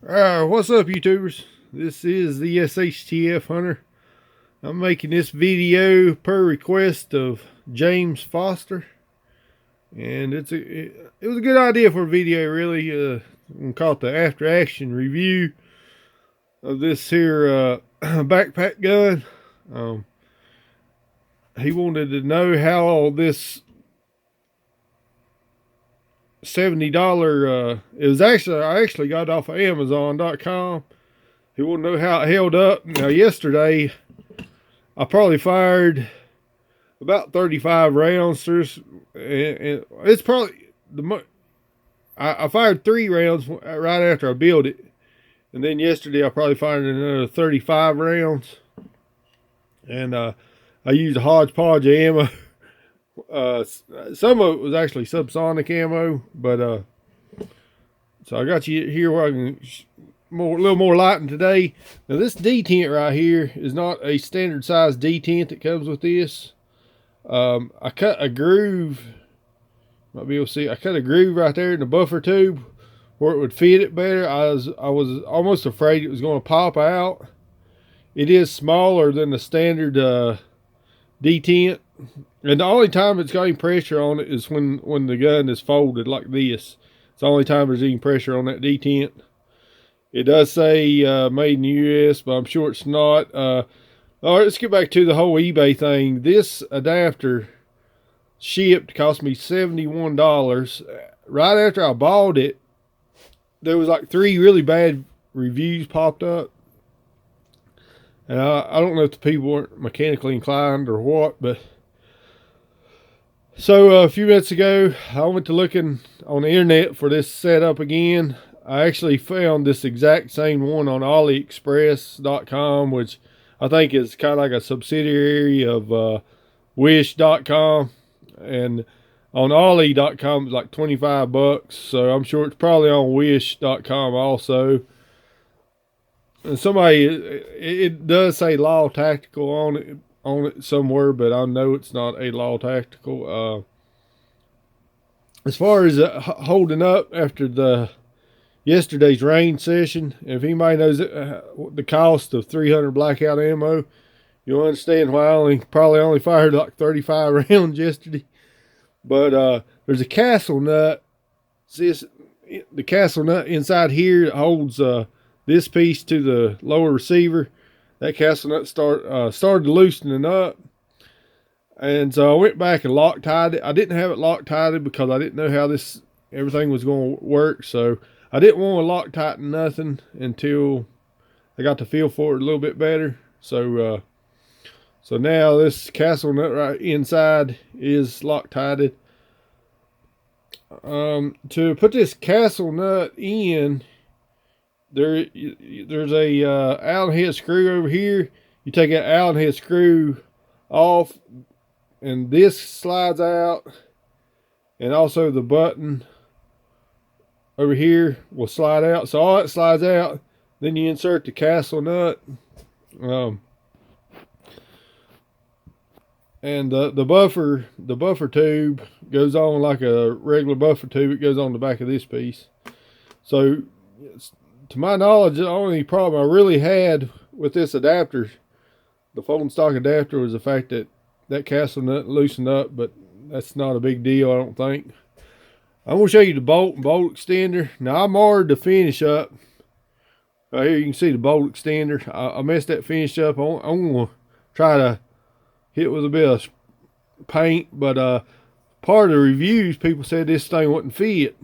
What's up, YouTubers? This is the SHTF Hunter. I'm making this video per request of James Foster, and it was a good idea for a video. Really, I'm gonna call it the after action review of this here backpack gun. He wanted to know how this $70 it was actually I actually got it off of Amazon.com. He wanted to know how it held up. Now yesterday I probably fired about 35 rounds. And it's probably I fired 3 rounds right after I built it, and then yesterday I probably fired another 35 rounds, and I used a hodgepodge of ammo. Some of it was actually subsonic ammo, but so I got you here where I can a little more lighting today. Now this detent right here is not a standard size detent that comes with this. I cut a groove, might be able to see, I cut a groove right there in the buffer tube where it would fit it better. I was almost afraid it was going to pop out. It is smaller than the standard detent. And the only time it's got any pressure on it is when the gun is folded like this. It's the only time there's any pressure on that detent. It does say made in the US, but I'm sure it's not. All right, let's get back to the whole eBay thing. This adapter shipped cost me $71. Right after I bought it, there was like 3 really bad reviews popped up. And I don't know if the people weren't mechanically inclined or what, but so a few minutes ago, I went to looking on the internet for this setup again. I actually found this exact same one on AliExpress.com, which I think is kind of like a subsidiary of Wish.com. And on Ali.com, it's like 25 bucks. So I'm sure it's probably on Wish.com also. And somebody, it does say Law Tactical on it somewhere, but I know it's not a Law Tactical. As far as holding up after yesterday's rain session, if anybody knows the cost of 300 blackout ammo, you'll understand why I probably only fired like 35 rounds yesterday. But there's a castle nut. See, the castle nut inside here that holds this piece to the lower receiver. That castle nut started loosening up, and so I went back and Loctited it. I didn't have it Loctited because I didn't know how everything was going to work, so I didn't want to Loctite nothing until I got the feel for it a little bit better. So now this castle nut right inside is Loctited. To put this castle nut in, there's a Allen head screw over here. You take that Allen head screw off, and this slides out, and also the button over here will slide out. So all that slides out. Then you insert the castle nut, and the buffer tube goes on like a regular buffer tube. It goes on the back of this piece. So to my knowledge, the only problem I really had with this adapter, the folding stock adapter, was the fact that castle nut loosened up, but that's not a big deal, I don't think. I'm going to show you the bolt and bolt extender. Now, I marred the finish up. Right here, you can see the bolt extender. I messed that finish up. I'm going to try to hit with a bit of paint, but part of the reviews, people said this thing wouldn't fit.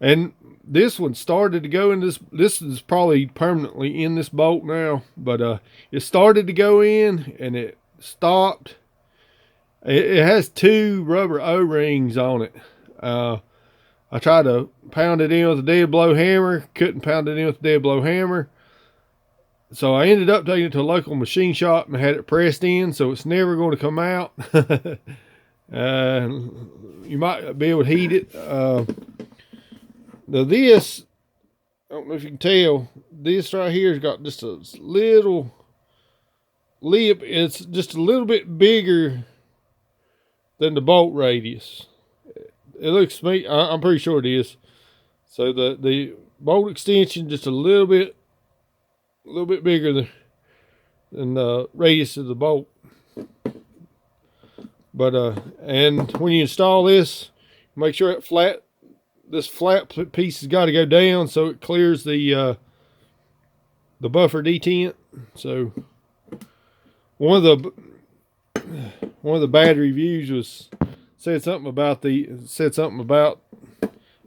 And this one started to go in this is probably permanently in this bolt now, but it started to go in and it stopped. It has 2 rubber O-rings on it. I tried to pound it in with a dead blow hammer, couldn't pound it in with a dead blow hammer. So I ended up taking it to a local machine shop and had it pressed in, so it's never going to come out. You might be able to heat it. Now this, I don't know if you can tell, this right here has got just a little lip. It's just a little bit bigger than the bolt radius. It looks to me, I'm pretty sure it is. So the bolt extension just a little bit bigger than the radius of the bolt. But and when you install this, make sure this flat piece has got to go down so it clears the buffer detent. So one of the bad reviews said something about it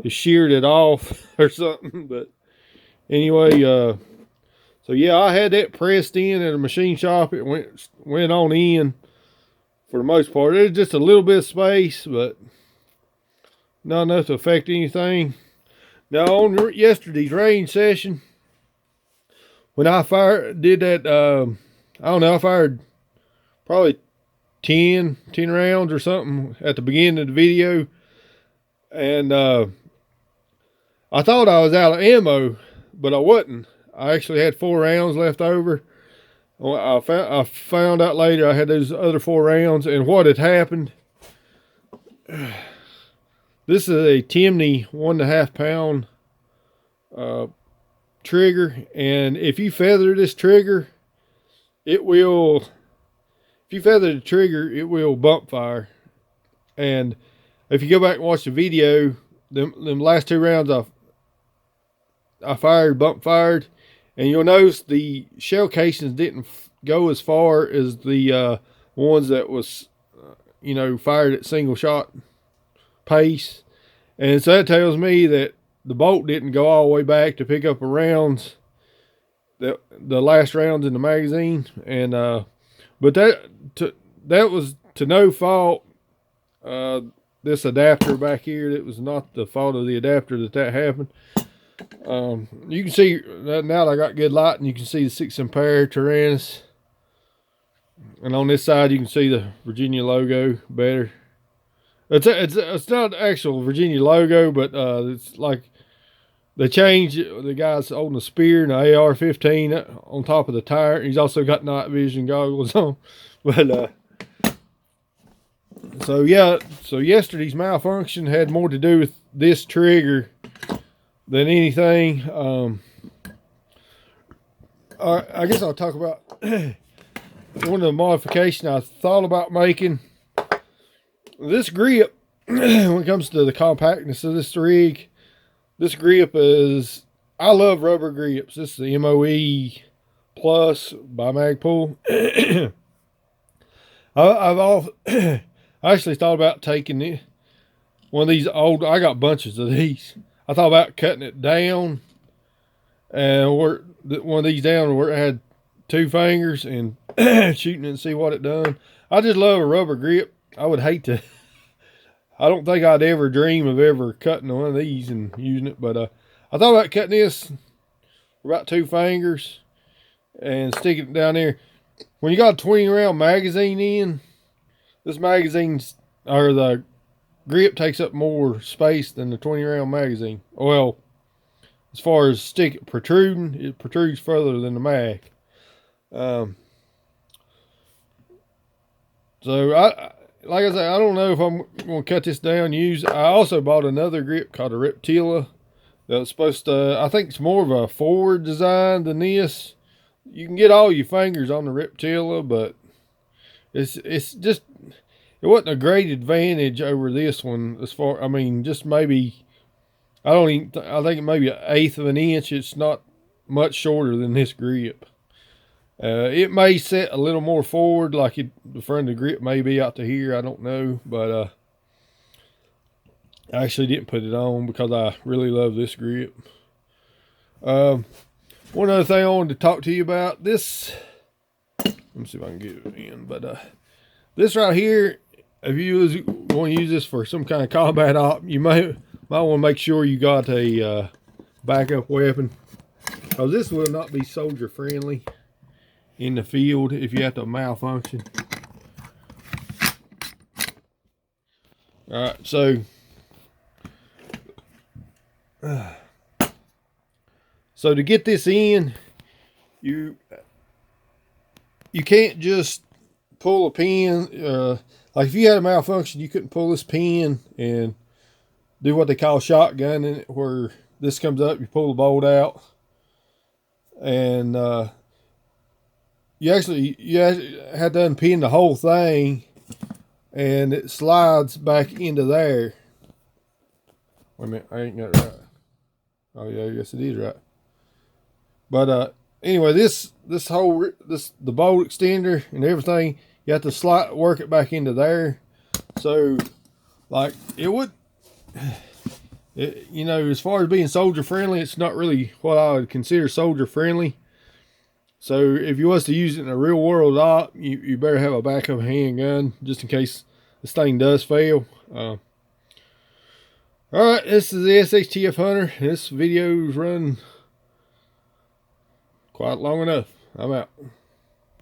sheared it off or something. But anyway, so yeah, I had that pressed in at a machine shop. It went on in for the most part. There's just a little bit of space, but not enough to affect anything. Now on yesterday's range session, when I did that, I don't know, I fired probably 10 rounds or something at the beginning of the video. And I thought I was out of ammo, but I wasn't. I actually had 4 rounds left over. I found out later I had those other 4 rounds, and what had happened, this is a Timney 1.5 pound trigger, and if you feather this trigger, it will bump fire. And if you go back and watch the video, them last 2 rounds I bump fired, and you'll notice the shell casings didn't go as far as the ones that was fired at single shot pace. And so that tells me that the bolt didn't go all the way back to pick up the rounds, the last rounds in the magazine. And but that was to no fault. This adapter back here, it was not the fault of the adapter that happened. You can see now that I got good light, and you can see the 6 ampere Taranis, and on this side you can see the Virginia logo better. It's not the actual Virginia logo, but it's like they changed the guy's holding a spear and the AR-15 on top of the tire. He's also got night vision goggles on. But so yesterday's malfunction had more to do with this trigger than anything. I guess I'll talk about one of the modifications I thought about making. This grip, when it comes to the compactness of this rig, this grip is, I love rubber grips. This is the MOE Plus by Magpul. I actually thought about taking one of these old, I got bunches of these. I thought about cutting it down and one of these down where it had 2 fingers and shooting it and see what it done. I just love a rubber grip. I would hate to, I don't think I'd ever dream of ever cutting one of these and using it, but I thought about cutting this about 2 fingers and sticking it down there. When you got a 20 round magazine in, this magazine's, or the grip takes up more space than the 20 round magazine. Well, as far as protruding, it protrudes further than the mag. So like I said, I don't know if I'm going to cut this down. I also bought another grip called a Reptila that was supposed to, I think it's more of a forward design than this. You can get all your fingers on the Reptila, but it's just, it wasn't a great advantage over this one as far, I mean, just maybe, I think maybe 1/8 of an inch. It's not much shorter than this grip. It may set a little more forward, like the front of the grip may be out to here. I don't know, but I actually didn't put it on because I really love this grip. One other thing I wanted to talk to you about, this, let me see if I can get it in, but this right here, if you want to use this for some kind of combat op, you might want to make sure you got a backup weapon, because this will not be soldier friendly in the field if you have to malfunction. All right, so to get this in, you can't just pull a pin. Like if you had a malfunction, you couldn't pull this pin and do what they call shotgunning it, where this comes up, you pull the bolt out, and you have to unpin the whole thing, and it slides back into there. Wait a minute, I ain't got it right. Oh yeah, I guess it is right. But anyway, the bolt extender and everything, you have to work it back into there. So like you know, as far as being soldier friendly, it's not really what I would consider soldier friendly. So if you was to use it in a real world op, you better have a backup handgun just in case this thing does fail. All right, this is the SHTF Hunter. This video's run quite long enough. I'm out.